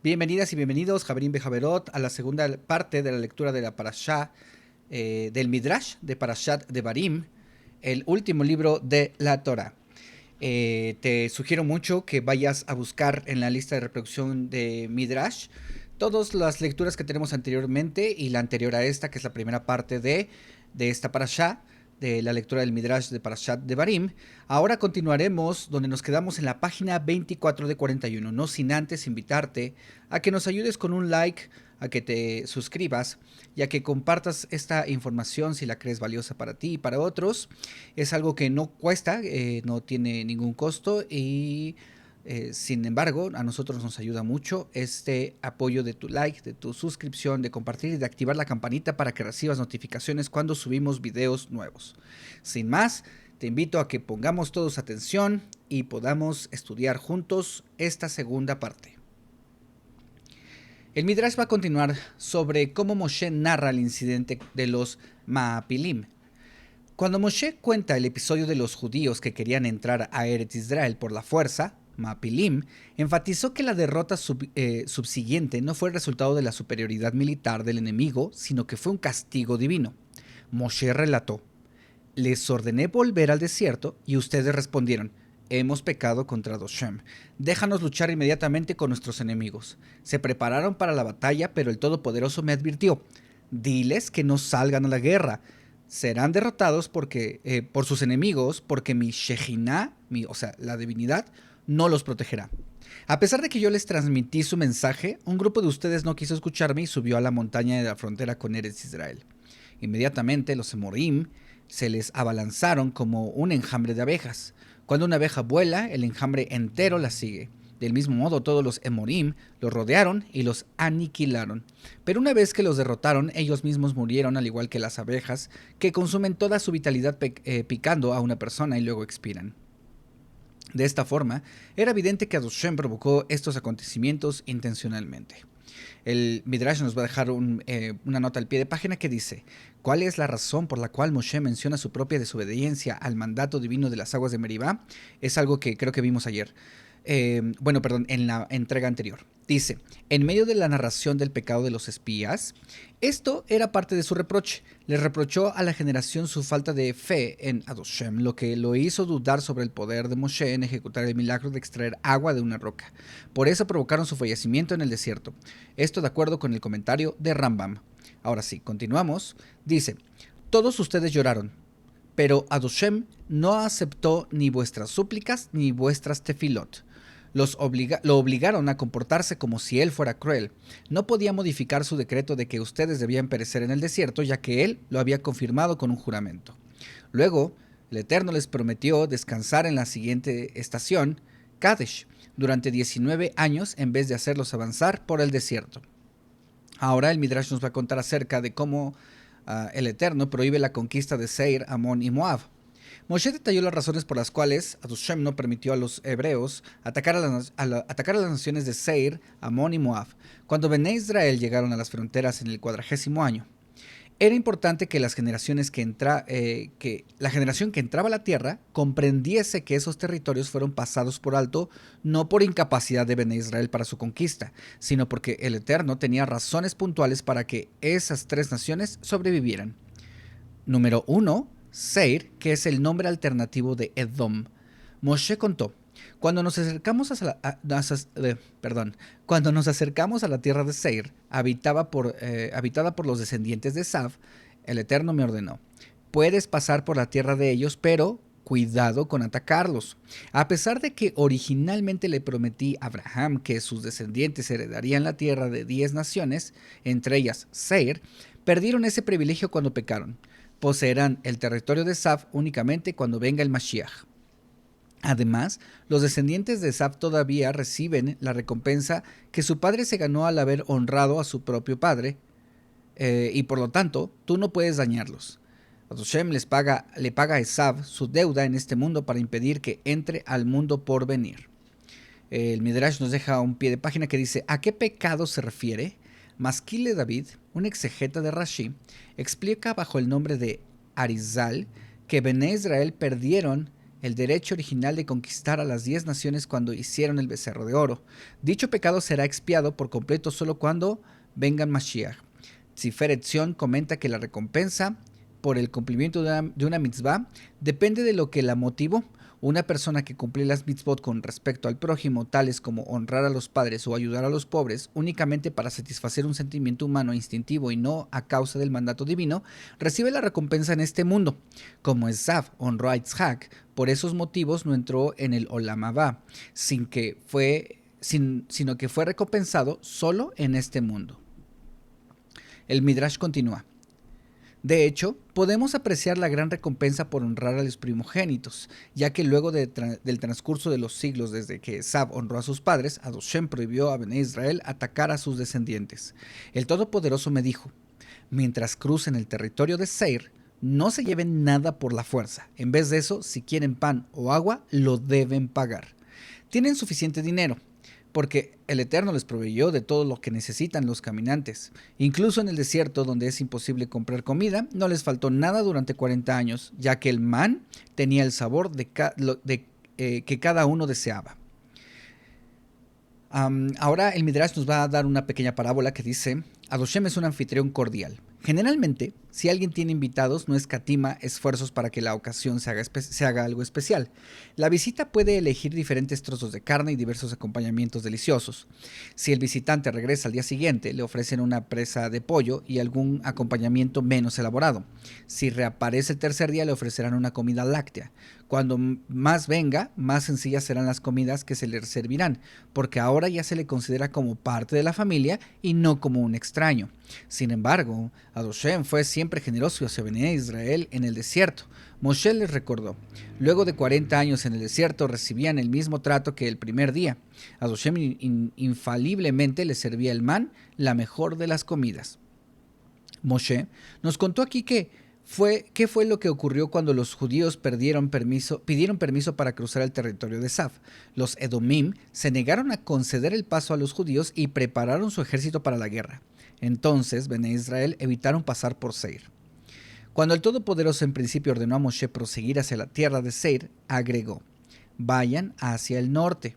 Bienvenidas y bienvenidos, Javerín Bejaverot, a la segunda parte de la lectura de la Parashá, del Midrash de Parashat de Barim, el último libro de la Torah. Te sugiero mucho que vayas a buscar en la lista de reproducción de Midrash todas las lecturas que tenemos anteriormente y la anterior a esta, que es la primera parte de esta Parashá, de la lectura del Midrash de Parashat de Barim. Ahora continuaremos donde nos quedamos en la página 24 de 41, no sin antes invitarte a que nos ayudes con un like, a que te suscribas y a que compartas esta información si la crees valiosa para ti y para otros. Es algo que no cuesta, no tiene ningún costo y sin embargo, a nosotros nos ayuda mucho este apoyo de tu like, de tu suscripción, de compartir y de activar la campanita para que recibas notificaciones cuando subimos videos nuevos. Sin más, te invito a que pongamos todos atención y podamos estudiar juntos esta segunda parte. El Midrash va a continuar sobre cómo Moshe narra el incidente de los Maapilim. Cuando Moshe cuenta el episodio de los judíos que querían entrar a Eretz Israel por la fuerza, Maapilim enfatizó que la derrota subsiguiente no fue el resultado de la superioridad militar del enemigo, sino que fue un castigo divino. Moshe relató: les ordené volver al desierto y ustedes respondieron: hemos pecado contra Doshem. Déjanos luchar inmediatamente con nuestros enemigos. Se prepararon para la batalla, pero el Todopoderoso me advirtió: diles que no salgan a la guerra. Serán derrotados por sus enemigos, porque mi Shejinah, o sea, la divinidad, no los protegerá. A pesar de que yo les transmití su mensaje, un grupo de ustedes no quiso escucharme y subió a la montaña de la frontera con Eretz Israel. Inmediatamente los Emorim se les abalanzaron como un enjambre de abejas. Cuando una abeja vuela, el enjambre entero la sigue. Del mismo modo, todos los Emorim los rodearon y los aniquilaron. Pero una vez que los derrotaron, ellos mismos murieron al igual que las abejas, que consumen toda su vitalidad picando a una persona y luego expiran. De esta forma, era evidente que Hashem provocó estos acontecimientos intencionalmente. El Midrash nos va a dejar una nota al pie de página que dice: ¿cuál es la razón por la cual Moshe menciona su propia desobediencia al mandato divino de las aguas de Meribá? Es algo que creo que vimos ayer. En la entrega anterior. Dice: en medio de la narración del pecado de los espías, esto era parte de su reproche. Le reprochó a la generación su falta de fe en Adoshem, lo que lo hizo dudar sobre el poder de Moshe en ejecutar el milagro de extraer agua de una roca. Por eso provocaron su fallecimiento en el desierto. Esto de acuerdo con el comentario de Rambam. Ahora sí, continuamos. Dice: todos ustedes lloraron, pero Adoshem no aceptó ni vuestras súplicas ni vuestras tefilot. Lo obligaron a comportarse como si él fuera cruel. No podía modificar su decreto de que ustedes debían perecer en el desierto, ya que él lo había confirmado con un juramento. Luego, el Eterno les prometió descansar en la siguiente estación, Kadesh, durante 19 años en vez de hacerlos avanzar por el desierto. Ahora el Midrash nos va a contar acerca de cómo el Eterno prohíbe la conquista de Seir, Amón y Moab. Moshe detalló las razones por las cuales Hashem no permitió a los hebreos atacar a las naciones de Seir, Amón y Moab, cuando Bené Israel llegaron a las fronteras en el 40º año. Era importante que la generación que entraba a la tierra comprendiese que esos territorios fueron pasados por alto no por incapacidad de Bené Israel para su conquista, sino porque el Eterno tenía razones puntuales para que esas tres naciones sobrevivieran. Número 1. Seir, que es el nombre alternativo de Edom. Moshe contó: cuando nos acercamos a la tierra de Seir, habitada por los descendientes de Esav, el Eterno me ordenó: puedes pasar por la tierra de ellos, pero cuidado con atacarlos. A pesar de que originalmente le prometí a Abraham que sus descendientes heredarían la tierra de 10 naciones, entre ellas Seir, perdieron ese privilegio cuando pecaron. Poseerán el territorio de Esav únicamente cuando venga el Mashiach. Además, los descendientes de Esav todavía reciben la recompensa que su padre se ganó al haber honrado a su propio padre, y por lo tanto, tú no puedes dañarlos. Hashem le paga a Esav su deuda en este mundo para impedir que entre al mundo por venir. El Midrash nos deja un pie de página que dice: ¿a qué pecado se refiere? Maskile David, un exegeta de Rashi, explica bajo el nombre de Arizal que Bené Israel perdieron el derecho original de conquistar a las 10 naciones cuando hicieron el becerro de oro. Dicho pecado será expiado por completo solo cuando vengan Mashiach. Tiferet Zion comenta que la recompensa por el cumplimiento de una mitzvah depende de lo que la motivó. Una persona que cumple las mitzvot con respecto al prójimo, tales como honrar a los padres o ayudar a los pobres, únicamente para satisfacer un sentimiento humano instintivo y no a causa del mandato divino, recibe la recompensa en este mundo. Como Esav honró a Yitzhak, por esos motivos no entró en el Olam Abba, sino que fue recompensado solo en este mundo. El Midrash continúa. De hecho, podemos apreciar la gran recompensa por honrar a los primogénitos, ya que luego del transcurso de los siglos desde que Esav honró a sus padres, Adoshem prohibió a Bnei Israel atacar a sus descendientes. El Todopoderoso me dijo, mientras crucen el territorio de Seir, no se lleven nada por la fuerza. En vez de eso, si quieren pan o agua, lo deben pagar. Tienen suficiente dinero, porque el Eterno les proveyó de todo lo que necesitan los caminantes. Incluso en el desierto, donde es imposible comprar comida, no les faltó nada durante 40 años, ya que el man tenía el sabor que cada uno deseaba. Ahora el Midrash nos va a dar una pequeña parábola que dice, Adoshem es un anfitrión cordial. Generalmente, si alguien tiene invitados, no escatima esfuerzos para que la ocasión se haga algo especial. La visita puede elegir diferentes trozos de carne y diversos acompañamientos deliciosos. Si el visitante regresa al día siguiente, le ofrecen una presa de pollo y algún acompañamiento menos elaborado. Si reaparece el tercer día, le ofrecerán una comida láctea. Cuando más venga, más sencillas serán las comidas que se le servirán, porque ahora ya se le considera como parte de la familia y no como un extraño. Sin embargo, Adoshem fue siempre generoso hacia Bnei Israel en el desierto. Moshe les recordó, luego de 40 años en el desierto recibían el mismo trato que el primer día. Adoshem infaliblemente les servía el man, la mejor de las comidas. Moshe nos contó aquí qué fue lo que ocurrió cuando los judíos pidieron permiso para cruzar el territorio de Esav. Los Edomim se negaron a conceder el paso a los judíos y prepararon su ejército para la guerra. Entonces, Bnei Israel evitaron pasar por Seir. Cuando el Todopoderoso en principio ordenó a Moshe proseguir hacia la tierra de Seir, agregó, vayan hacia el norte.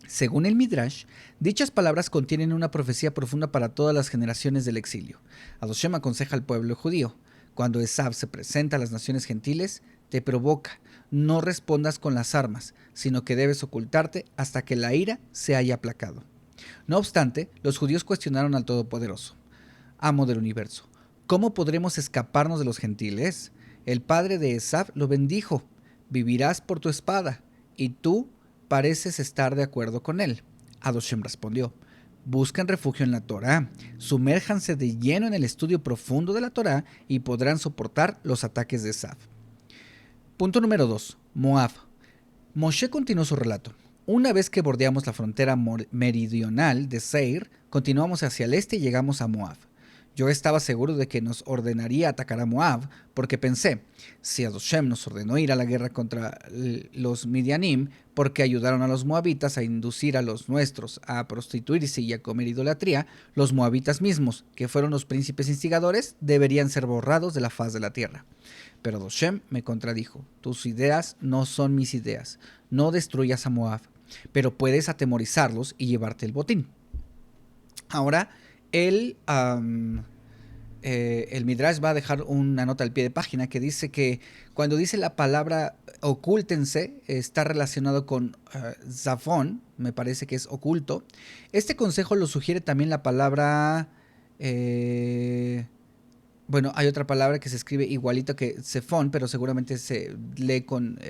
Según el Midrash, dichas palabras contienen una profecía profunda para todas las generaciones del exilio. Adoshem aconseja al pueblo judío, cuando Esav se presenta a las naciones gentiles, te provoca, no respondas con las armas, sino que debes ocultarte hasta que la ira se haya aplacado. No obstante, los judíos cuestionaron al Todopoderoso, amo del universo. ¿Cómo podremos escaparnos de los gentiles? El padre de Esav lo bendijo. Vivirás por tu espada, y tú pareces estar de acuerdo con él. Adoshem respondió, busquen refugio en la Torá, sumérjanse de lleno en el estudio profundo de la Torá y podrán soportar los ataques de Esav. Punto número 2. Moab. Moshe continuó su relato. Una vez que bordeamos la frontera meridional de Seir, continuamos hacia el este y llegamos a Moab. Yo estaba seguro de que nos ordenaría atacar a Moab, porque pensé, si Adoshem nos ordenó ir a la guerra contra los Midianim, porque ayudaron a los moabitas a inducir a los nuestros a prostituirse y a comer idolatría, los moabitas mismos, que fueron los príncipes instigadores, deberían ser borrados de la faz de la tierra. Pero Adoshem me contradijo, tus ideas no son mis ideas, no destruyas a Moab, pero puedes atemorizarlos y llevarte el botín. Ahora, el Midrash va a dejar una nota al pie de página que dice que cuando dice la palabra ocúltense, está relacionado con zafón, me parece que es oculto. Este consejo lo sugiere también la palabra... bueno, hay otra palabra que se escribe igualito que Zephón, pero seguramente se lee con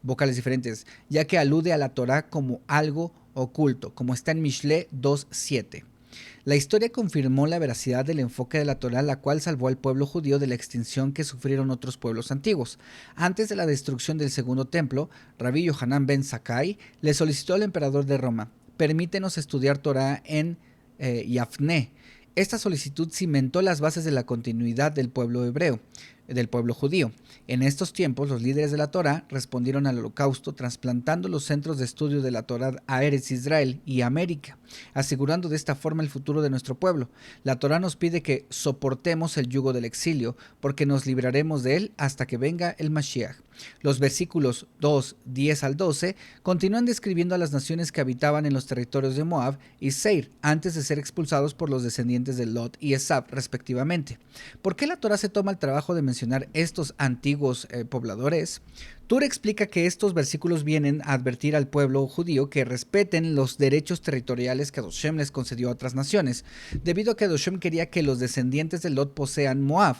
vocales diferentes, ya que alude a la Torá como algo oculto, como está en Mishle 2.7. La historia confirmó la veracidad del enfoque de la Torá, la cual salvó al pueblo judío de la extinción que sufrieron otros pueblos antiguos. Antes de la destrucción del segundo templo, Rabbi Yohanan ben Zakkai le solicitó al emperador de Roma, permítenos estudiar Torá en Yafné. Esta solicitud cimentó las bases de la continuidad del pueblo hebreo. del pueblo judío. En estos tiempos, los líderes de la Torá respondieron al holocausto trasplantando los centros de estudio de la Torá a Eretz Israel y América, asegurando de esta forma el futuro de nuestro pueblo. La Torá nos pide que soportemos el yugo del exilio, porque nos libraremos de él hasta que venga el Mashiach. Los versículos 2, 10 al 12 continúan describiendo a las naciones que habitaban en los territorios de Moab y Seir antes de ser expulsados por los descendientes de Lot y Esab respectivamente. ¿Por qué la Torá se toma el trabajo de mencionar estos antiguos pobladores? Tur explica que estos versículos vienen a advertir al pueblo judío que respeten los derechos territoriales que Adoshem les concedió a otras naciones, debido a que Adoshem quería que los descendientes de Lot posean Moab.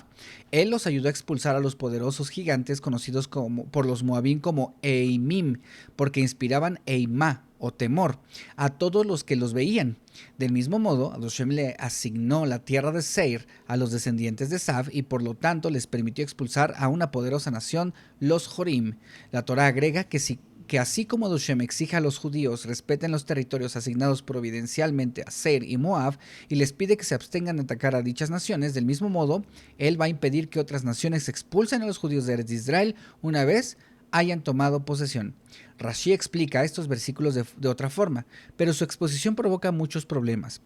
Él los ayudó a expulsar a los poderosos gigantes conocidos por los moabín como Eimim, porque inspiraban Eimá o temor a todos los que los veían. Del mismo modo, Adoshem le asignó la tierra de Seir a los descendientes de Esab y por lo tanto les permitió expulsar a una poderosa nación, los Jorim. La Torá agrega que así como Adoshem exige a los judíos respeten los territorios asignados providencialmente a Seir y Moab y les pide que se abstengan de atacar a dichas naciones, del mismo modo, él va a impedir que otras naciones expulsen a los judíos de Eretz Israel una vez hayan tomado posesión. Rashi explica estos versículos de otra forma, pero su exposición provoca muchos problemas.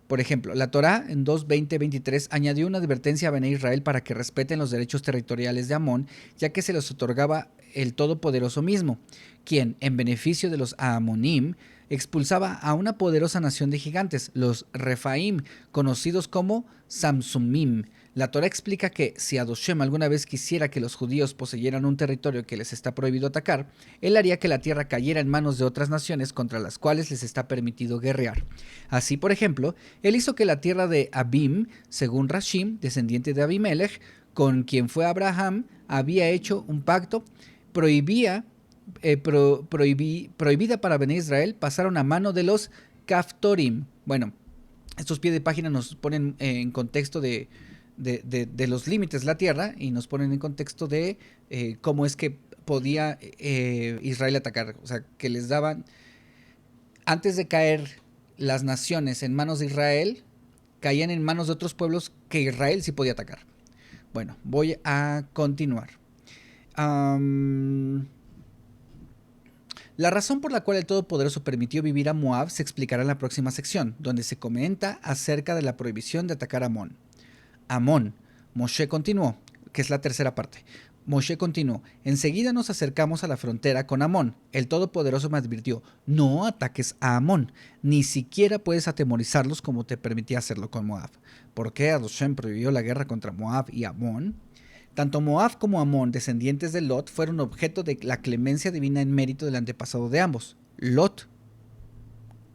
Por ejemplo, la Torá en 2:20-23 añadió una advertencia a Bené Israel para que respeten los derechos territoriales de Amón, ya que se les otorgaba el Todopoderoso mismo, quien, en beneficio de los Amonim, expulsaba a una poderosa nación de gigantes, los Refaim, conocidos como Samsumim. La Torá explica que si Adoshem alguna vez quisiera que los judíos poseyeran un territorio que les está prohibido atacar, él haría que la tierra cayera en manos de otras naciones contra las cuales les está permitido guerrear. Así, por ejemplo, él hizo que la tierra de Abim, según Rashim, descendiente de Abimelech, con quien fue Abraham, había hecho un pacto, prohibida para Bené Israel, pasaron a mano de los Kaftorim. Bueno, estos pies de página nos ponen en contexto de los límites de la tierra y nos ponen en contexto de cómo es que podía Israel atacar. O sea, que les daban, antes de caer las naciones en manos de Israel, caían en manos de otros pueblos que Israel sí podía atacar. Bueno, voy a continuar. La razón por la cual el Todopoderoso permitió vivir a Moab se explicará en la próxima sección, donde se comenta acerca de la prohibición de atacar a Amón. Amón. Moshe continuó, que es la tercera parte. Moshe continuó, enseguida nos acercamos a la frontera con Amón. El Todopoderoso me advirtió, no ataques a Amón, ni siquiera puedes atemorizarlos como te permití hacerlo con Moab. ¿Por qué Adoshem prohibió la guerra contra Moab y Amón? Tanto Moab como Amón, descendientes de Lot, fueron objeto de la clemencia divina en mérito del antepasado de ambos, Lot.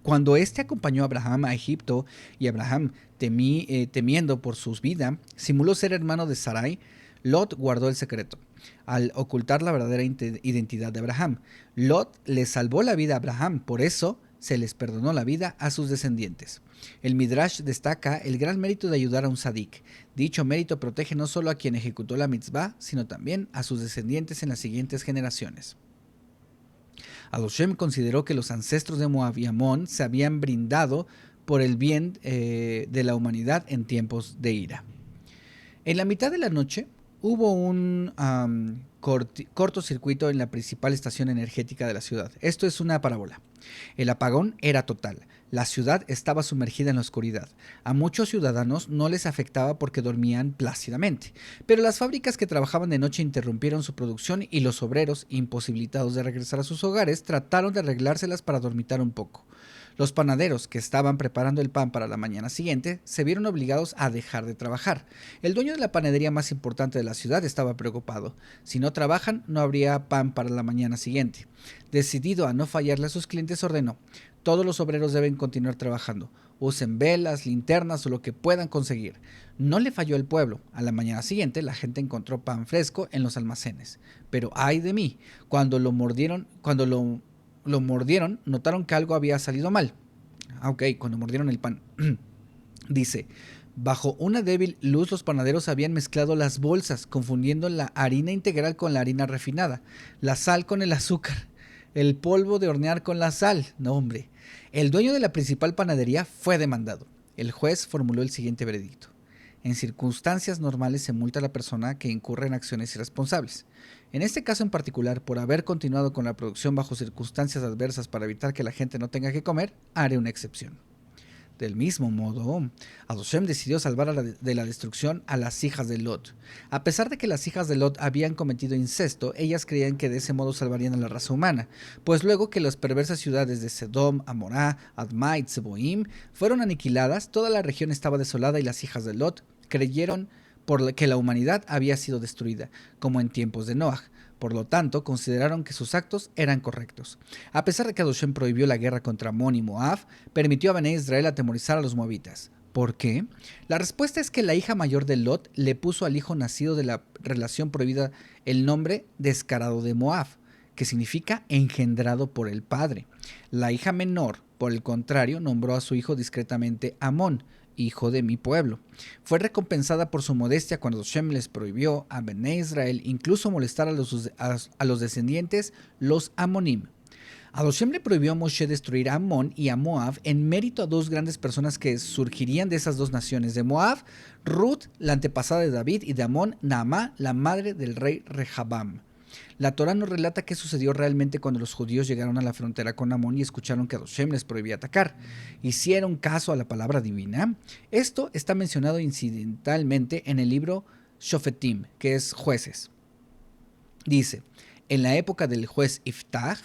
Cuando éste acompañó a Abraham a Egipto y Abraham, temiendo por su vida, simuló ser hermano de Sarai, Lot guardó el secreto. Al ocultar la verdadera identidad de Abraham, Lot le salvó la vida a Abraham, por eso se les perdonó la vida a sus descendientes. El Midrash destaca el gran mérito de ayudar a un sadik. Dicho mérito protege no solo a quien ejecutó la mitzvah, sino también a sus descendientes en las siguientes generaciones. Adoshem consideró que los ancestros de Moab y Amón se habían brindado por el bien de la humanidad en tiempos de ira. En la mitad de la noche hubo un cortocircuito en la principal estación energética de la ciudad. Esto es una parábola. El apagón era total. La ciudad estaba sumergida en la oscuridad. A muchos ciudadanos no les afectaba porque dormían plácidamente, pero las fábricas que trabajaban de noche interrumpieron su producción y los obreros, imposibilitados de regresar a sus hogares, trataron de arreglárselas para dormitar un poco. Los panaderos que estaban preparando el pan para la mañana siguiente se vieron obligados a dejar de trabajar. El dueño de la panadería más importante de la ciudad estaba preocupado. Si no trabajan, no habría pan para la mañana siguiente. Decidido a no fallarle a sus clientes, ordenó: todos los obreros deben continuar trabajando. Usen velas, linternas o lo que puedan conseguir. No le falló al pueblo. A la mañana siguiente, la gente encontró pan fresco en los almacenes. Pero ay de mí, cuando lo mordieron, notaron que algo había salido mal. Cuando mordieron el pan. Dice, bajo una débil luz los panaderos habían mezclado las bolsas, confundiendo la harina integral con la harina refinada, la sal con el azúcar, el polvo de hornear con la sal. No, hombre. El dueño de la principal panadería fue demandado. El juez formuló el siguiente veredicto: En circunstancias normales se multa a la persona que incurre en acciones irresponsables. En este caso en particular, por haber continuado con la producción bajo circunstancias adversas para evitar que la gente no tenga que comer, haré una excepción. Del mismo modo, Adoshem decidió salvar de la destrucción a las hijas de Lot. A pesar de que las hijas de Lot habían cometido incesto, ellas creían que de ese modo salvarían a la raza humana, pues luego que las perversas ciudades de Sedom, Amorá, Admá y Zeboim fueron aniquiladas, toda la región estaba desolada y las hijas de Lot creyeron que la humanidad había sido destruida, como en tiempos de Noaj. Por lo tanto, consideraron que sus actos eran correctos. A pesar de que Adoshem prohibió la guerra contra Amón y Moab, permitió a Bené Israel atemorizar a los moabitas. ¿Por qué? La respuesta es que la hija mayor de Lot le puso al hijo nacido de la relación prohibida el nombre descarado de Moab, que significa engendrado por el padre. La hija menor, por el contrario, nombró a su hijo discretamente Amón, hijo de mi pueblo. Fue recompensada por su modestia cuando Hashem les prohibió a Bené Israel incluso molestar a los descendientes, los Amonim. A Hashem le prohibió a Moshe destruir a Amón y a Moab en mérito a dos grandes personas que surgirían de esas dos naciones. De Moab, Ruth, la antepasada de David, y de Amón, Naamá, la madre del rey Rehabam. La Torá nos relata qué sucedió realmente cuando los judíos llegaron a la frontera con Amón y escucharon que Adoshem les prohibía atacar. ¿Hicieron caso a la palabra divina? Esto está mencionado incidentalmente en el libro Shofetim, que es Jueces. Dice, en la época del juez Iftach,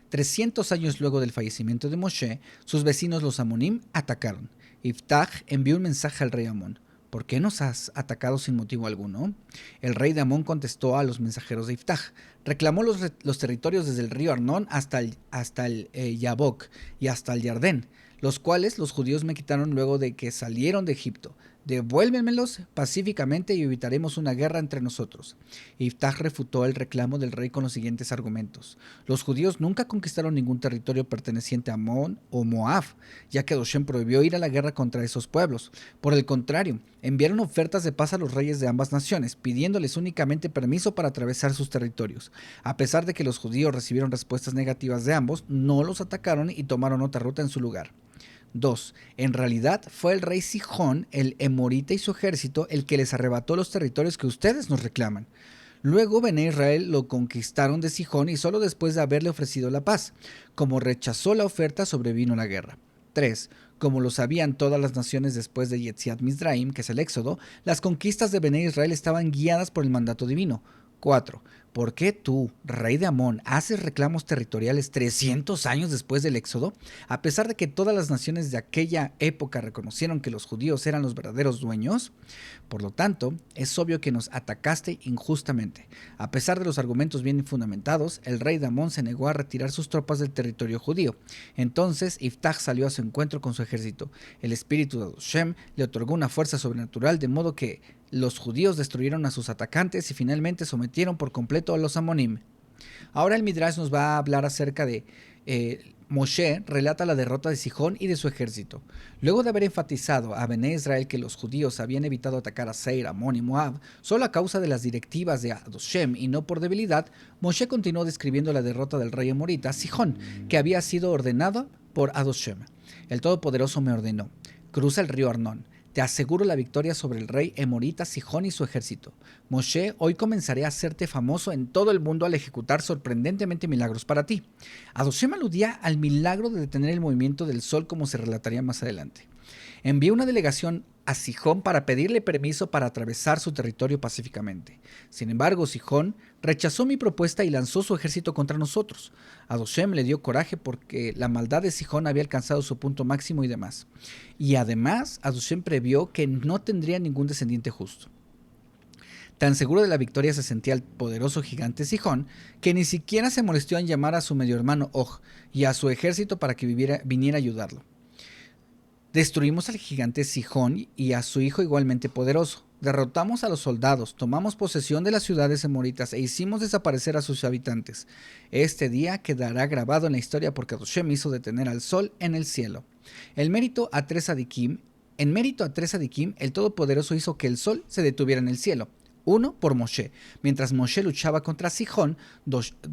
300 años luego del fallecimiento de Moshe, sus vecinos los Amonim atacaron. Iftach envió un mensaje al rey Amón. ¿Por qué nos has atacado sin motivo alguno? El rey de Amón contestó a los mensajeros de Iftach. Reclamó los territorios desde el río Arnón hasta el Yabok y hasta el Jardén, los cuales los judíos me quitaron luego de que salieron de Egipto. Devuélvenmelos pacíficamente y evitaremos una guerra entre nosotros. Iftach refutó el reclamo del rey con los siguientes argumentos. Los judíos nunca conquistaron ningún territorio perteneciente a Amón o Moab, ya que Adoshem prohibió ir a la guerra contra esos pueblos. Por el contrario, enviaron ofertas de paz a los reyes de ambas naciones, pidiéndoles únicamente permiso para atravesar sus territorios. A pesar de que los judíos recibieron respuestas negativas de ambos, no los atacaron y tomaron otra ruta en su lugar. 2. En realidad fue el rey Sihón, el emorita y su ejército el que les arrebató los territorios que ustedes nos reclaman. Luego Bené Israel lo conquistaron de Sihón y solo después de haberle ofrecido la paz. Como rechazó la oferta, sobrevino la guerra. 3. Como lo sabían todas las naciones después de Yetziat Mizraim, que es el Éxodo, las conquistas de Bené Israel estaban guiadas por el mandato divino. 4. ¿Por qué tú, rey de Amón, haces reclamos territoriales 300 años después del Éxodo? A pesar de que todas las naciones de aquella época reconocieron que los judíos eran los verdaderos dueños. Por lo tanto, es obvio que nos atacaste injustamente. A pesar de los argumentos bien fundamentados, el rey de Amón se negó a retirar sus tropas del territorio judío. Entonces, Iftach salió a su encuentro con su ejército. El espíritu de Hashem le otorgó una fuerza sobrenatural, de modo que los judíos destruyeron a sus atacantes y finalmente sometieron por completo a los Amonim. Ahora el Midrash nos va a hablar acerca de Moshe relata la derrota de Sihón y de su ejército. Luego de haber enfatizado a Bené Israel que los judíos habían evitado atacar a Seir, Amón y Moab solo a causa de las directivas de Adoshem y no por debilidad, Moshe continuó describiendo la derrota del rey amorita Sihón, que había sido ordenada por Adoshem. El Todopoderoso me ordenó: cruza el río Arnón. Te aseguro la victoria sobre el rey emorita Sihón y su ejército. Moshe, hoy comenzaré a hacerte famoso en todo el mundo al ejecutar sorprendentemente milagros para ti. Adoshem aludía al milagro de detener el movimiento del sol, como se relataría más adelante. Envié una delegación a Sihón para pedirle permiso para atravesar su territorio pacíficamente. Sin embargo, Sihón rechazó mi propuesta y lanzó su ejército contra nosotros. Adoshem le dio coraje porque la maldad de Sihón había alcanzado su punto máximo y demás. Y además, Adoshem previó que no tendría ningún descendiente justo. Tan seguro de la victoria se sentía el poderoso gigante Sihón, que ni siquiera se molestó en llamar a su medio hermano Og y a su ejército para que viniera a ayudarlo. Destruimos al gigante Sihón y a su hijo igualmente poderoso. Derrotamos a los soldados, tomamos posesión de las ciudades emoritas e hicimos desaparecer a sus habitantes. Este día quedará grabado en la historia porque Adoshem hizo detener al sol en el cielo. En mérito a tres Adikim, el Todopoderoso hizo que el sol se detuviera en el cielo. 1 por Moshe. Mientras Moshe luchaba contra Sihón,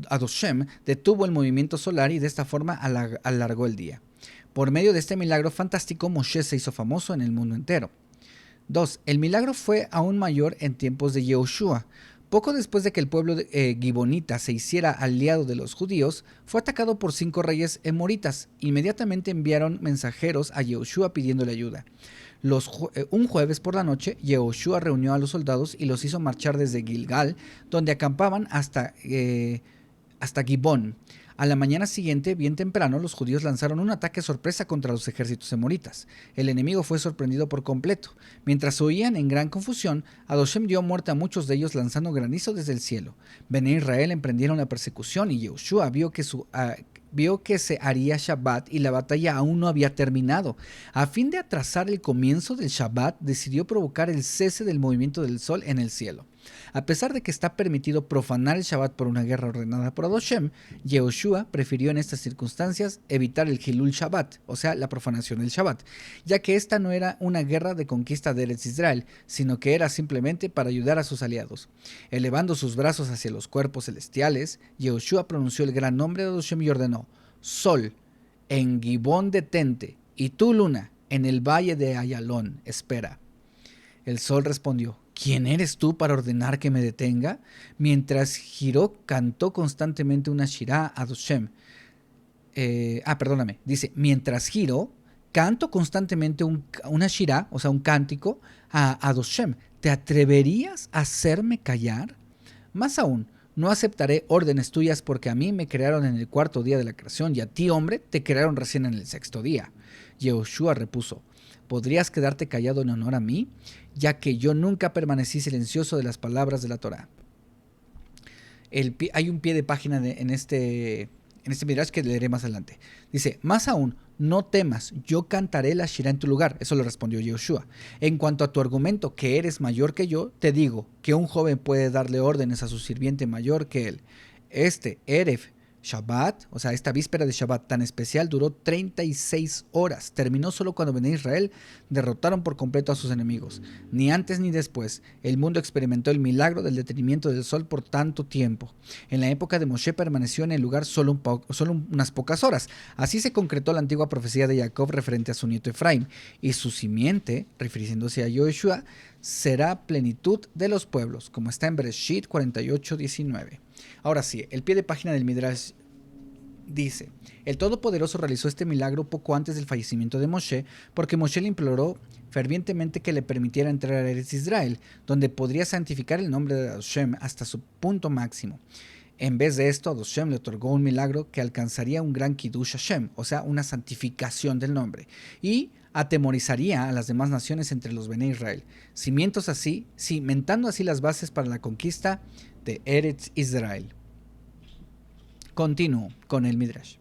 Adoshem detuvo el movimiento solar y de esta forma alargó el día. Por medio de este milagro fantástico, Moshe se hizo famoso en el mundo entero. 2. El milagro fue aún mayor en tiempos de Yehoshua. Poco después de que el pueblo gibonita se hiciera aliado de los judíos, fue atacado por 5 reyes emoritas. Inmediatamente enviaron mensajeros a Yehoshua pidiéndole ayuda. Un jueves por la noche, Yehoshua reunió a los soldados y los hizo marchar desde Gilgal, donde acampaban, hasta Gibón. A la mañana siguiente, bien temprano, los judíos lanzaron un ataque sorpresa contra los ejércitos emoritas. El enemigo fue sorprendido por completo. Mientras huían en gran confusión, Adoshem dio muerte a muchos de ellos lanzando granizo desde el cielo. Bené Israel emprendieron la persecución y Yehoshua vio que se haría Shabbat y la batalla aún no había terminado. A fin de atrasar el comienzo del Shabbat, decidió provocar el cese del movimiento del sol en el cielo. A pesar de que está permitido profanar el Shabbat por una guerra ordenada por Adoshem, Yehoshua prefirió en estas circunstancias evitar el Hilul Shabbat, o sea, la profanación del Shabbat, ya que esta no era una guerra de conquista de Eretz Israel, sino que era simplemente para ayudar a sus aliados. Elevando sus brazos hacia los cuerpos celestiales, Yehoshua pronunció el gran nombre de Adoshem y ordenó: Sol, en Gibón detente, y tú, luna, en el valle de Ayalón, espera. El sol respondió: ¿Quién eres tú para ordenar que me detenga? Mientras giró, cantó constantemente una shirá a Adoshem. Dice, mientras giro, canto constantemente una shirá, o sea, un cántico, a Adoshem. ¿Te atreverías a hacerme callar? Más aún, no aceptaré órdenes tuyas porque a mí me crearon en el 4º día de la creación y a ti, hombre, te crearon recién en el 6º día. Yehoshua repuso: ¿podrías quedarte callado en honor a mí? Ya que yo nunca permanecí silencioso de las palabras de la Torá. Hay un pie de página en este midrash que leeré más adelante. Dice: más aún, no temas, yo cantaré la shirá en tu lugar. Eso le respondió Yehoshua. En cuanto a tu argumento que eres mayor que yo, te digo que un joven puede darle órdenes a su sirviente mayor que él. Erev Shabbat, o sea, esta víspera de Shabbat tan especial, duró 36 horas. Terminó solo cuando Bené Israel derrotaron por completo a sus enemigos. Ni antes ni después, el mundo experimentó el milagro del detenimiento del sol por tanto tiempo. En la época de Moshe permaneció en el lugar solo unas pocas horas. Así se concretó la antigua profecía de Jacob referente a su nieto Efraín, y su simiente, refiriéndose a Yehoshua, será plenitud de los pueblos, como está en Bereshit 48:19. Ahora sí, el pie de página del Midrash dice: el Todopoderoso realizó este milagro poco antes del fallecimiento de Moshe, porque Moshe le imploró fervientemente que le permitiera entrar a Eretz Israel, donde podría santificar el nombre de Adoshem hasta su punto máximo. En vez de esto, Adoshem le otorgó un milagro que alcanzaría un gran Kiddush Hashem, o sea, una santificación del nombre, y atemorizaría a las demás naciones entre los Bené Israel, cimentando así las bases para la conquista de Eretz Israel. Continúo con el Midrash.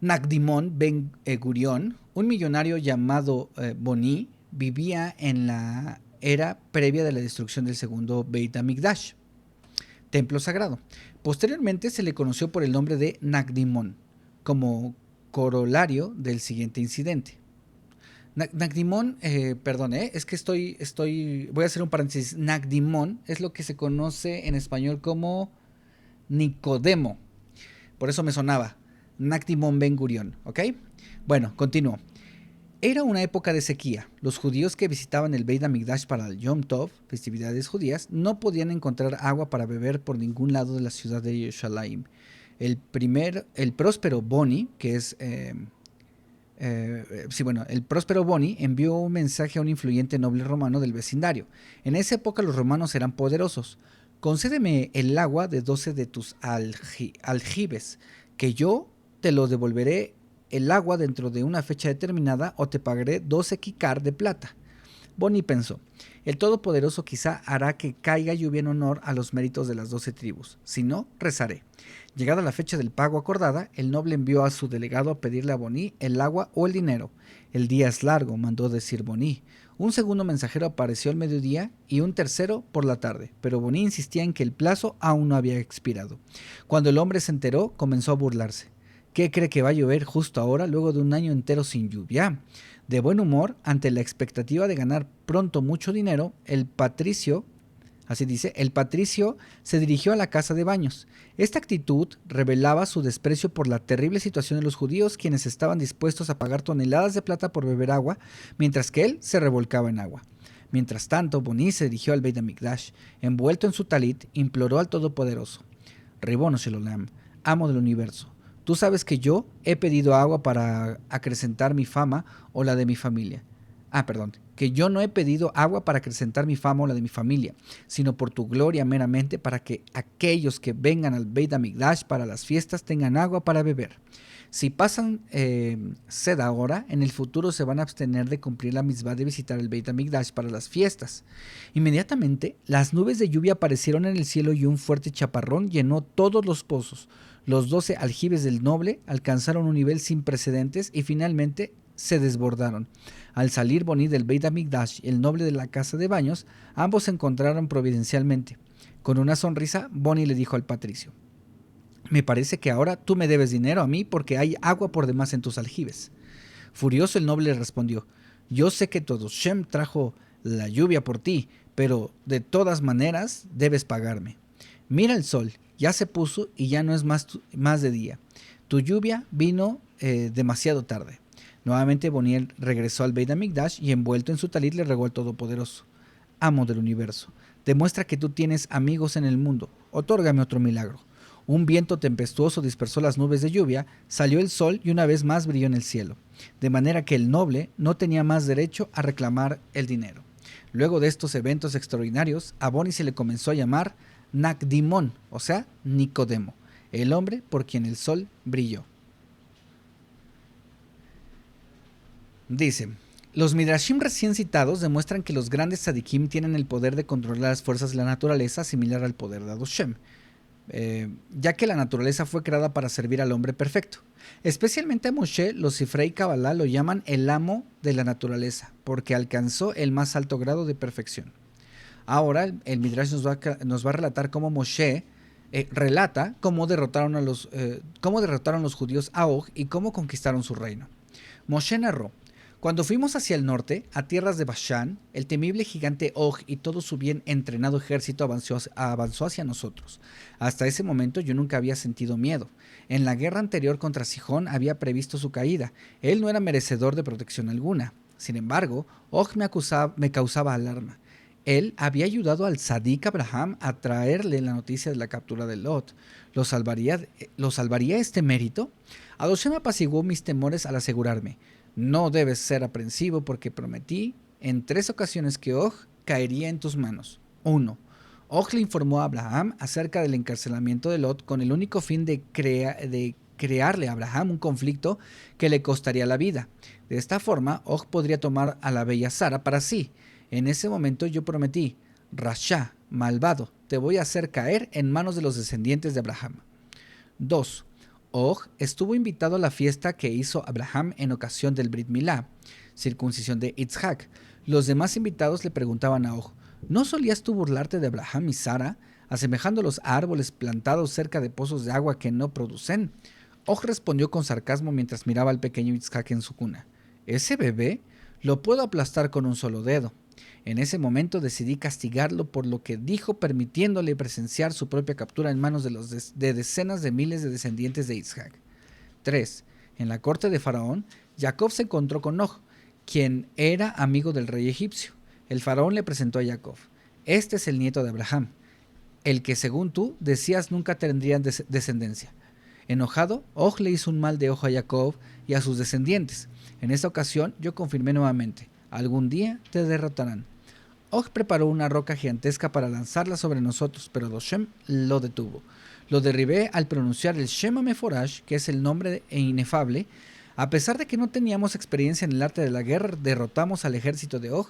Nagdimón ben Gurión, un millonario llamado Boni, vivía en la era previa de la destrucción del segundo Beit HaMikdash, templo sagrado. Posteriormente se le conoció por el nombre de Nagdimón, como corolario del siguiente incidente. Nagdimón, es que voy a hacer un paréntesis. Nagdimón es lo que se conoce en español como Nicodemo. Por eso me sonaba. Nagdimón ben Gurión, ¿ok? Bueno, continúo. Era una época de sequía. Los judíos que visitaban el Beit HaMikdash para el Yom Tov, festividades judías, no podían encontrar agua para beber por ningún lado de la ciudad de Yerushalayim. El próspero Boni, que es... el próspero Boni envió un mensaje a un influyente noble romano del vecindario. En esa época los romanos eran poderosos. Concédeme el agua de 12 de tus aljibes, que yo te lo devolveré el agua dentro de una fecha determinada, o te pagaré 12 kikar de plata. Boni pensó: el Todopoderoso quizá hará que caiga lluvia en honor a los méritos de las 12 tribus. Si no, rezaré. Llegada la fecha del pago acordada, el noble envió a su delegado a pedirle a Boni el agua o el dinero. El día es largo, mandó decir Boni. Un segundo mensajero apareció al mediodía y un tercero por la tarde, pero Boni insistía en que el plazo aún no había expirado. Cuando el hombre se enteró, comenzó a burlarse. ¿Qué cree que va a llover justo ahora, luego de un año entero sin lluvia? De buen humor, ante la expectativa de ganar pronto mucho dinero, el patricio así dice, el patricio se dirigió a la casa de baños. Esta actitud revelaba su desprecio por la terrible situación de los judíos, quienes estaban dispuestos a pagar toneladas de plata por beber agua, mientras que él se revolcaba en agua. Mientras tanto, Boni se dirigió al Beit HaMikdash. Envuelto en su talit, imploró al Todopoderoso: Ribono Shel Olam, amo del universo, tú sabes que yo he pedido agua para acrecentar mi fama o la de mi familia. Que yo no he pedido agua para acrecentar mi fama o la de mi familia, sino por tu gloria meramente, para que aquellos que vengan al Beit HaMikdash para las fiestas tengan agua para beber. Si pasan sed ahora, en el futuro se van a abstener de cumplir la mitzvah de visitar el Beit HaMikdash para las fiestas. Inmediatamente, las nubes de lluvia aparecieron en el cielo y un fuerte chaparrón llenó todos los pozos. Los 12 aljibes del noble alcanzaron un nivel sin precedentes y finalmente se desbordaron. Al salir Boni del Beit HaMikdash y el noble de la casa de baños, ambos se encontraron providencialmente. Con una sonrisa, Boni le dijo al patricio: me parece que ahora tú me debes dinero a mí porque hay agua por demás en tus aljibes. Furioso, el noble respondió: yo sé que todo Shem trajo la lluvia por ti, pero de todas maneras debes pagarme. Mira el sol, ya se puso y ya no es más de día. Tu lluvia vino demasiado tarde. Nuevamente Boniel regresó al Beit HaMikdash y, envuelto en su talit, le rogó al Todopoderoso: amo del universo, demuestra que tú tienes amigos en el mundo, otórgame otro milagro. Un viento tempestuoso dispersó las nubes de lluvia, salió el sol y una vez más brilló en el cielo, de manera que el noble no tenía más derecho a reclamar el dinero. Luego de estos eventos extraordinarios, a Boni se le comenzó a llamar Nakdimón, o sea, Nicodemo, el hombre por quien el sol brilló. Dice: los midrashim recién citados demuestran que los grandes tzadikim tienen el poder de controlar las fuerzas de la naturaleza, similar al poder de Hashem, ya que la naturaleza fue creada para servir al hombre perfecto. Especialmente a Moshe, los Sifrei Kabbalah lo llaman el amo de la naturaleza, porque alcanzó el más alto grado de perfección. Ahora el Midrash nos va a relatar cómo Moshe relata cómo derrotaron los judíos a Og y cómo conquistaron su reino. Moshe narró: cuando fuimos hacia el norte, a tierras de Bashán, el temible gigante Og y todo su bien entrenado ejército avanzó hacia nosotros. Hasta ese momento yo nunca había sentido miedo. En la guerra anterior contra Sihón había previsto su caída. Él no era merecedor de protección alguna. Sin embargo, Og me causaba alarma. Él había ayudado al Tzadik Abraham a traerle la noticia de la captura de Lot. ¿Lo salvaría este mérito? Adoshem apaciguó mis temores al asegurarme: no debes ser aprensivo, porque prometí en 3 ocasiones que Og caería en tus manos. 1. Og le informó a Abraham acerca del encarcelamiento de Lot con el único fin de crearle a Abraham un conflicto que le costaría la vida. De esta forma, Og podría tomar a la bella Sara para sí. En ese momento yo prometí: Rasha, malvado, te voy a hacer caer en manos de los descendientes de Abraham. 2. Og estuvo invitado a la fiesta que hizo Abraham en ocasión del Brit Milá, circuncisión de Yitzhak. Los demás invitados le preguntaban a Og: ¿no solías tú burlarte de Abraham y Sara, asemejándolos a árboles plantados cerca de pozos de agua que no producen? Og respondió con sarcasmo mientras miraba al pequeño Yitzhak en su cuna: ¿ese bebé? Lo puedo aplastar con un solo dedo. En ese momento decidí castigarlo por lo que dijo, permitiéndole presenciar su propia captura en manos de decenas de miles de descendientes de Isaac. 3. En la corte de Faraón, Jacob se encontró con Og, quien era amigo del rey egipcio. El faraón le presentó a Jacob: este es el nieto de Abraham, el que según tú decías nunca tendría descendencia. Enojado, Og le hizo un mal de ojo a Jacob y a sus descendientes. En esta ocasión yo confirmé nuevamente: algún día te derrotarán. Og preparó una roca gigantesca para lanzarla sobre nosotros, pero Hashem lo detuvo. Lo derribé al pronunciar el Shema Meforash, que es el nombre inefable. A pesar de que no teníamos experiencia en el arte de la guerra, derrotamos al ejército de Og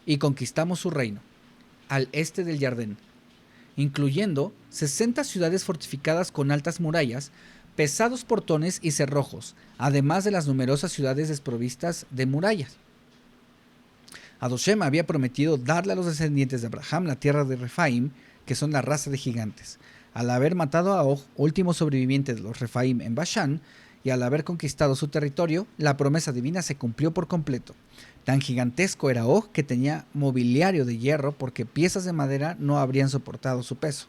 y conquistamos su reino, al este del Jardín, incluyendo 60 ciudades fortificadas con altas murallas, pesados portones y cerrojos, además de las numerosas ciudades desprovistas de murallas. Adoshem había prometido darle a los descendientes de Abraham la tierra de Refaim, que son la raza de gigantes. Al haber matado a Og, último sobreviviente de los Refaim en Bashán, y al haber conquistado su territorio, la promesa divina se cumplió por completo. Tan gigantesco era Og que tenía mobiliario de hierro porque piezas de madera no habrían soportado su peso.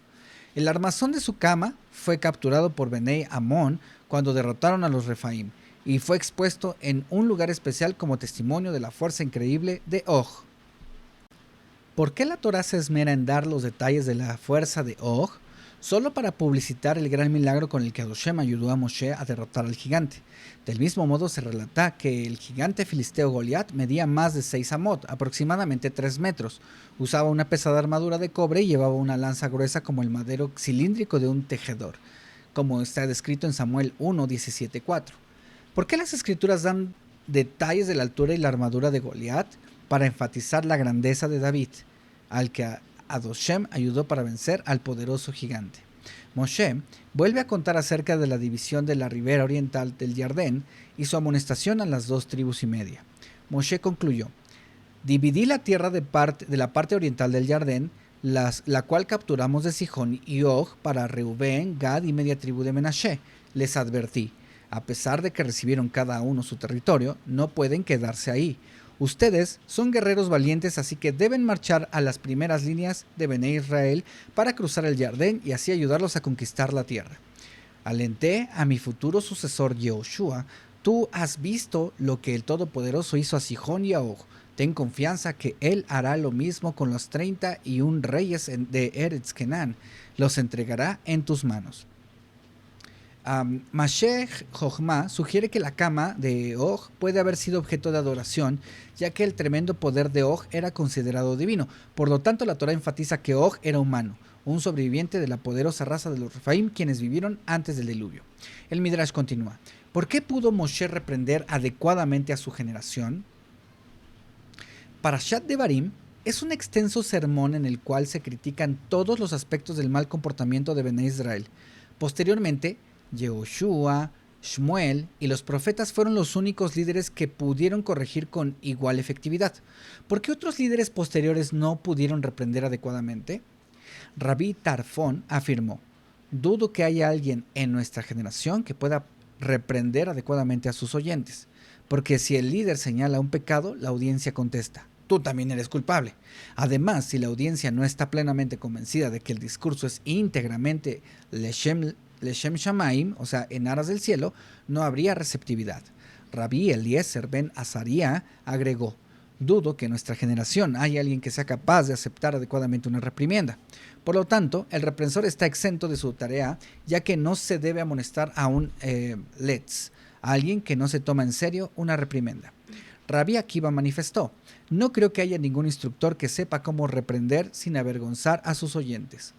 El armazón de su cama fue capturado por Benei Amón cuando derrotaron a los Refaim y fue expuesto en un lugar especial como testimonio de la fuerza increíble de Og. ¿Por qué la Torá se esmera en dar los detalles de la fuerza de Og? Solo para publicitar el gran milagro con el que Hashem ayudó a Moshe a derrotar al gigante. Del mismo modo se relata que el gigante filisteo Goliat medía más de 6 amot, aproximadamente 3 metros. Usaba una pesada armadura de cobre y llevaba una lanza gruesa como el madero cilíndrico de un tejedor, como está descrito en Samuel 1, 17:4. ¿Por qué las escrituras dan detalles de la altura y la armadura de Goliat? Para enfatizar la grandeza de David, al que Hashem ayudó para vencer al poderoso gigante. Moshe vuelve a contar acerca de la división de la ribera oriental del Jardén y su amonestación a las 2 tribus y media. Moshe concluyó: dividí la tierra de la parte oriental del Jardén, la cual capturamos de Sihón y Og para Reubén, Gad y media tribu de Menashe. Les advertí: a pesar de que recibieron cada uno su territorio, no pueden quedarse ahí. Ustedes son guerreros valientes, así que deben marchar a las primeras líneas de Bené Israel para cruzar el Jardín y así ayudarlos a conquistar la tierra. Alenté a mi futuro sucesor Yehoshua: tú has visto lo que el Todopoderoso hizo a Sihón y a Og. Ten confianza que él hará lo mismo con los 31 reyes de Eretz Kenán. Los entregará en tus manos. Mashech Jochma sugiere que la cama de Og puede haber sido objeto de adoración, ya que el tremendo poder de Og era considerado divino. Por lo tanto, la Torá enfatiza que Og era humano, un sobreviviente de la poderosa raza de los Refaim, quienes vivieron antes del diluvio. El Midrash continúa: ¿por qué pudo Moshe reprender adecuadamente a su generación? Parashat Devarim es un extenso sermón en el cual se critican todos los aspectos del mal comportamiento de Bené Israel. Posteriormente, Yehoshua, Shmuel y los profetas fueron los únicos líderes que pudieron corregir con igual efectividad. ¿Por qué otros líderes posteriores no pudieron reprender adecuadamente? Rabbi Tarfon afirmó: dudo que haya alguien en nuestra generación que pueda reprender adecuadamente a sus oyentes, porque si el líder señala un pecado, la audiencia contesta: tú también eres culpable. Además, si la audiencia no está plenamente convencida de que el discurso es íntegramente Leshem Shamaim, o sea, en aras del cielo, no habría receptividad. Rabbi Eliezer ben Azaria agregó: dudo que en nuestra generación haya alguien que sea capaz de aceptar adecuadamente una reprimienda. Por lo tanto, el reprensor está exento de su tarea, ya que no se debe amonestar a un letz, a alguien que no se toma en serio una reprimenda. Rabbi Akiva manifestó: no creo que haya ningún instructor que sepa cómo reprender sin avergonzar a sus oyentes.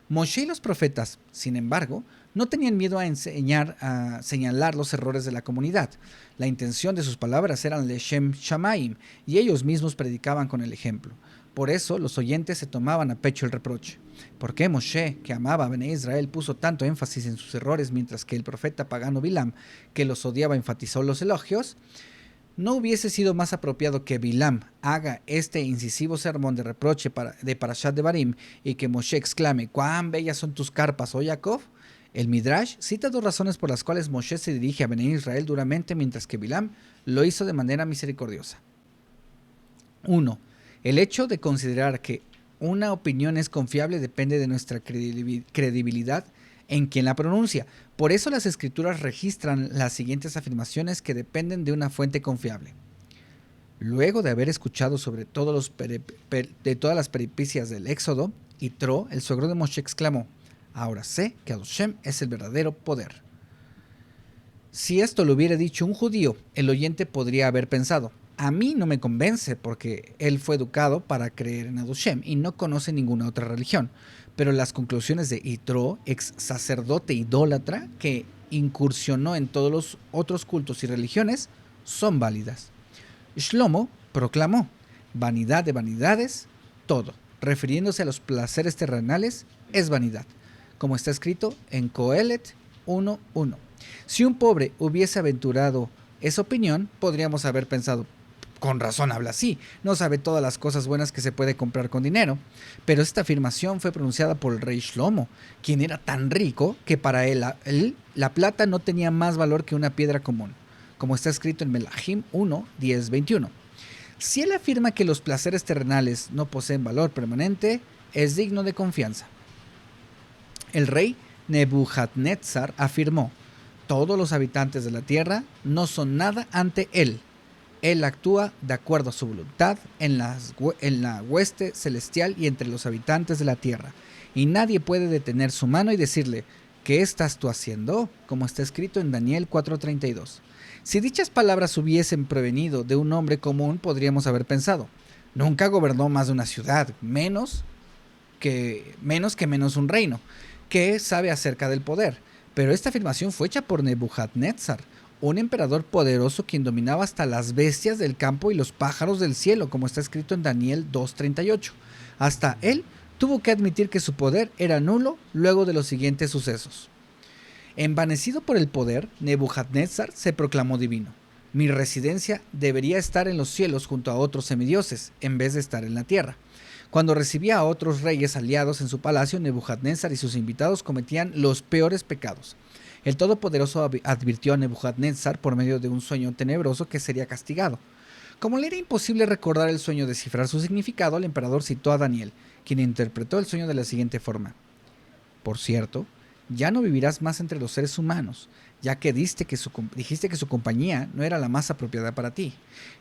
Moshe y los profetas, sin embargo, no tenían miedo a señalar los errores de la comunidad. La intención de sus palabras eran Leshem Shamaim, y ellos mismos predicaban con el ejemplo. Por eso los oyentes se tomaban a pecho el reproche. ¿Por qué Moshe, que amaba a Bené Israel, puso tanto énfasis en sus errores, mientras que el profeta pagano Bilam, que los odiaba, enfatizó los elogios? ¿No hubiese sido más apropiado que Bilam haga este incisivo sermón de reproche de Parashat Devarim y que Moshe exclame: ¿cuán bellas son tus carpas, oh Jacob? El Midrash cita 2 razones por las cuales Moshe se dirige a Bené Israel duramente, mientras que Bilam lo hizo de manera misericordiosa. 1. El hecho de considerar que una opinión es confiable depende de nuestra credibilidad en quien la pronuncia. Por eso las escrituras registran las siguientes afirmaciones que dependen de una fuente confiable. Luego de haber escuchado sobre todas las peripecias del Éxodo, Yitro, el suegro de Moshe, exclamó: ahora sé que Hashem es el verdadero poder. Si esto lo hubiera dicho un judío, el oyente podría haber pensado: a mí no me convence porque él fue educado para creer en Hashem y no conoce ninguna otra religión. Pero las conclusiones de Yitro, ex sacerdote idólatra que incursionó en todos los otros cultos y religiones, son válidas. Shlomo proclamó: vanidad de vanidades, todo, refiriéndose a los placeres terrenales, es vanidad, como está escrito en Coelet 1:1. Si un pobre hubiese aventurado esa opinión, podríamos haber pensado: Con razón habla así, no sabe todas las cosas buenas que se puede comprar con dinero. Pero esta afirmación fue pronunciada por el rey Shlomo, quien era tan rico que para él la plata no tenía más valor que una piedra común, como está escrito en Melahim 1, 10, 21. Si él afirma que los placeres terrenales no poseen valor permanente, es digno de confianza. El rey Nebuchadnezzar afirmó: todos los habitantes de la tierra no son nada ante él. Él actúa de acuerdo a su voluntad en la hueste celestial y entre los habitantes de la tierra. Y nadie puede detener su mano y decirle: ¿qué estás tú haciendo? Como está escrito en Daniel 4:32. Si dichas palabras hubiesen provenido de un hombre común, podríamos haber pensado: nunca gobernó más de una ciudad, menos que un reino. ¿Qué sabe acerca del poder? Pero esta afirmación fue hecha por Nebuchadnezzar, un emperador poderoso quien dominaba hasta las bestias del campo y los pájaros del cielo, como está escrito en Daniel 2:38. Hasta él tuvo que admitir que su poder era nulo luego de los siguientes sucesos. Envanecido por el poder, Nebuchadnezzar se proclamó divino. Mi residencia debería estar en los cielos junto a otros semidioses, en vez de estar en la tierra. Cuando recibía a otros reyes aliados en su palacio, Nebuchadnezzar y sus invitados cometían los peores pecados. El Todopoderoso advirtió a Nebuchadnezzar por medio de un sueño tenebroso que sería castigado. Como le era imposible recordar el sueño o descifrar su significado, el emperador citó a Daniel, quien interpretó el sueño de la siguiente forma: por cierto, ya no vivirás más entre los seres humanos, ya que dijiste que su compañía no era la más apropiada para ti.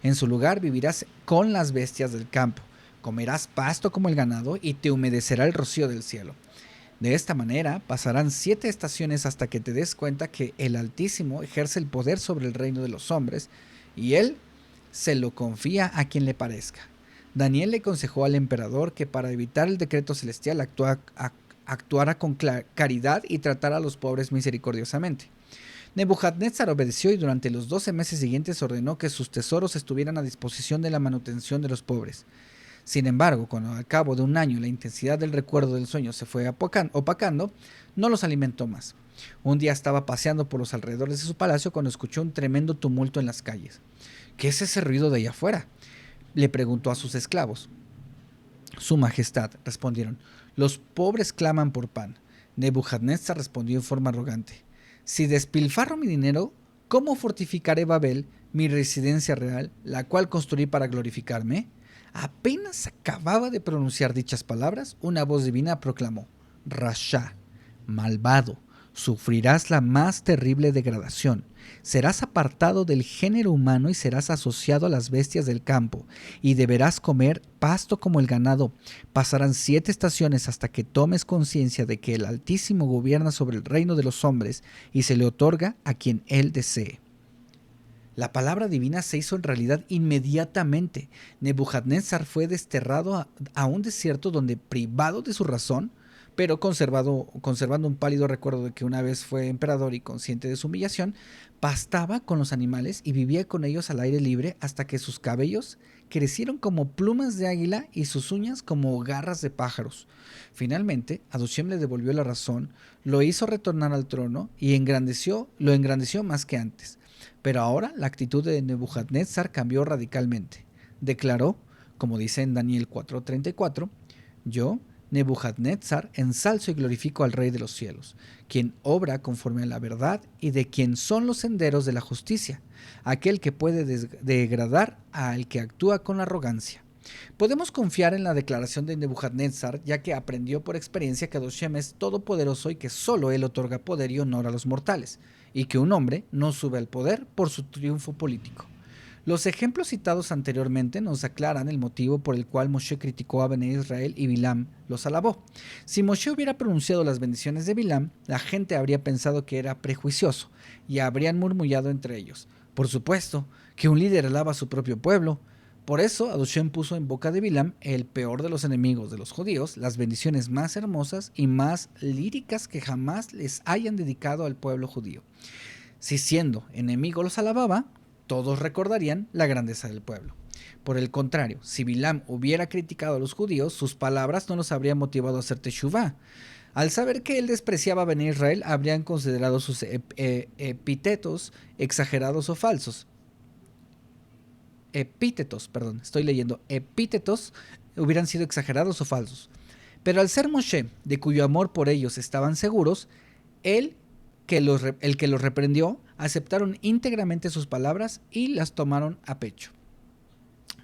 En su lugar vivirás con las bestias del campo, comerás pasto como el ganado y te humedecerá el rocío del cielo. De esta manera pasarán 7 estaciones hasta que te des cuenta que el Altísimo ejerce el poder sobre el reino de los hombres y él se lo confía a quien le parezca. Daniel le aconsejó al emperador que para evitar el decreto celestial actuara con caridad y tratara a los pobres misericordiosamente. Nebuchadnezzar obedeció y durante los 12 meses siguientes ordenó que sus tesoros estuvieran a disposición de la manutención de los pobres. Sin embargo, cuando al cabo de un año la intensidad del recuerdo del sueño se fue opacando, no los alimentó más. Un día estaba paseando por los alrededores de su palacio cuando escuchó un tremendo tumulto en las calles. ¿Qué es ese ruido de allá afuera?, le preguntó a sus esclavos. Su Majestad, respondieron, los pobres claman por pan. Nebuchadnezzar respondió en forma arrogante: si despilfarro mi dinero, ¿cómo fortificaré Babel, mi residencia real, la cual construí para glorificarme? Apenas acababa de pronunciar dichas palabras, una voz divina proclamó: Rasha, malvado, sufrirás la más terrible degradación. Serás apartado del género humano y serás asociado a las bestias del campo, y deberás comer pasto como el ganado. Pasarán 7 estaciones hasta que tomes conciencia de que el Altísimo gobierna sobre el reino de los hombres y se le otorga a quien él desee. La palabra divina se hizo en realidad inmediatamente. Nebuchadnezzar fue desterrado a un desierto donde, privado de su razón, pero conservando un pálido recuerdo de que una vez fue emperador y consciente de su humillación, pastaba con los animales y vivía con ellos al aire libre hasta que sus cabellos crecieron como plumas de águila y sus uñas como garras de pájaros. Finalmente, a Hashem le devolvió la razón, lo hizo retornar al trono y lo engrandeció más que antes. Pero ahora la actitud de Nebuchadnezzar cambió radicalmente. Declaró, como dice en Daniel 4:34, yo, Nebuchadnezzar, ensalzo y glorifico al Rey de los cielos, quien obra conforme a la verdad y de quien son los senderos de la justicia, aquel que puede degradar al que actúa con arrogancia. Podemos confiar en la declaración de Nebuchadnezzar, ya que aprendió por experiencia que Hashem es todopoderoso y que solo él otorga poder y honor a los mortales, y que un hombre no sube al poder por su triunfo político. Los ejemplos citados anteriormente nos aclaran el motivo por el cual Moshe criticó a Bené Israel y Bilam los alabó. Si Moshe hubiera pronunciado las bendiciones de Bilam, la gente habría pensado que era prejuicioso y habrían murmullado entre ellos: por supuesto, que un líder alaba a su propio pueblo. Por eso, Hashem puso en boca de Bilam, el peor de los enemigos de los judíos, las bendiciones más hermosas y más líricas que jamás les hayan dedicado al pueblo judío. Si siendo enemigo los alababa, todos recordarían la grandeza del pueblo. Por el contrario, si Bilam hubiera criticado a los judíos, sus palabras no los habrían motivado a hacer teshuvá. Al saber que él despreciaba a Bené Israel, habrían considerado sus epítetos exagerados o falsos. estoy leyendo, epítetos hubieran sido exagerados o falsos. Pero al ser Moshe, de cuyo amor por ellos estaban seguros, él el que los reprendió, aceptaron íntegramente sus palabras y las tomaron a pecho.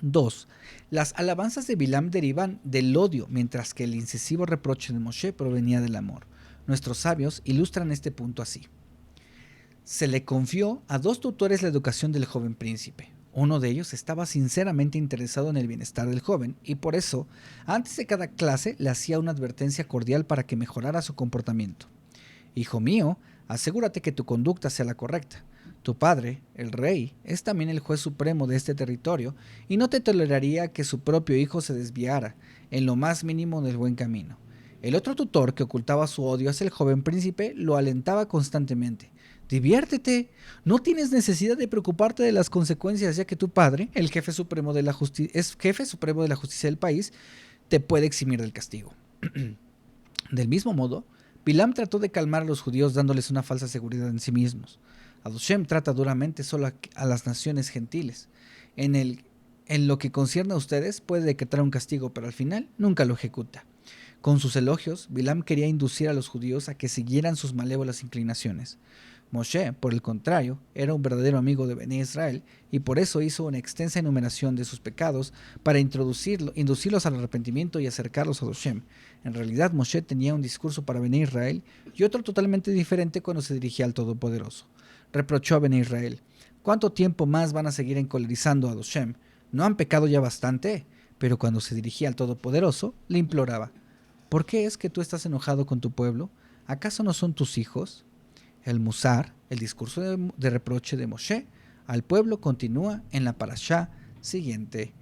2. Las alabanzas de Bilam derivan del odio, mientras que el incisivo reproche de Moshe provenía del amor. Nuestros sabios ilustran este punto así. Se le confió a 2 tutores la educación del joven príncipe. Uno de ellos estaba sinceramente interesado en el bienestar del joven y por eso, antes de cada clase, le hacía una advertencia cordial para que mejorara su comportamiento. Hijo mío, asegúrate que tu conducta sea la correcta. Tu padre, el rey, es también el juez supremo de este territorio y no te toleraría que su propio hijo se desviara, en lo más mínimo, del buen camino. El otro tutor, que ocultaba su odio hacia el joven príncipe, lo alentaba constantemente. Diviértete, no tienes necesidad de preocuparte de las consecuencias, ya que tu padre, el jefe supremo de la es jefe supremo de la justicia del país, te puede eximir del castigo. Del mismo modo, Bilam trató de calmar a los judíos dándoles una falsa seguridad en sí mismos. Adoshem trata duramente solo a las naciones gentiles. En lo que concierne a ustedes, puede decretar un castigo, pero al final nunca lo ejecuta. Con sus elogios, Bilam quería inducir a los judíos a que siguieran sus malévolas inclinaciones. Moshe, por el contrario, era un verdadero amigo de Bnei Israel y por eso hizo una extensa enumeración de sus pecados para inducirlos al arrepentimiento y acercarlos a Hashem. En realidad, Moshe tenía un discurso para Bnei Israel y otro totalmente diferente cuando se dirigía al Todopoderoso. Reprochó a Bnei Israel: ¿cuánto tiempo más van a seguir encolerizando a Hashem? ¿No han pecado ya bastante? Pero cuando se dirigía al Todopoderoso, le imploraba: ¿por qué es que tú estás enojado con tu pueblo? ¿Acaso no son tus hijos? El Musar, el discurso de reproche de Moshe al pueblo, continúa en la parashá siguiente.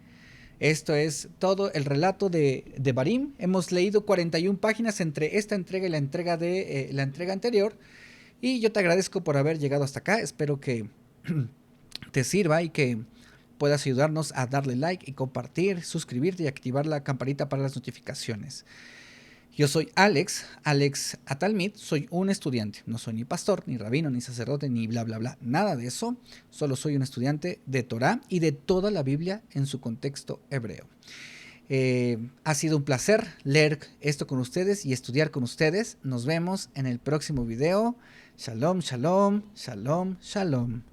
Esto es todo el relato de Barim. Hemos leído 41 páginas entre esta entrega y la entrega anterior. Y yo te agradezco por haber llegado hasta acá. Espero que te sirva y que puedas ayudarnos a darle like y compartir, suscribirte y activar la campanita para las notificaciones. Yo soy Alex Atalmid, soy un estudiante. No soy ni pastor, ni rabino, ni sacerdote, ni bla, bla, bla. Nada de eso. Solo soy un estudiante de Torah y de toda la Biblia en su contexto hebreo. Ha sido un placer leer esto con ustedes y estudiar con ustedes. Nos vemos en el próximo video. Shalom, shalom, shalom, shalom.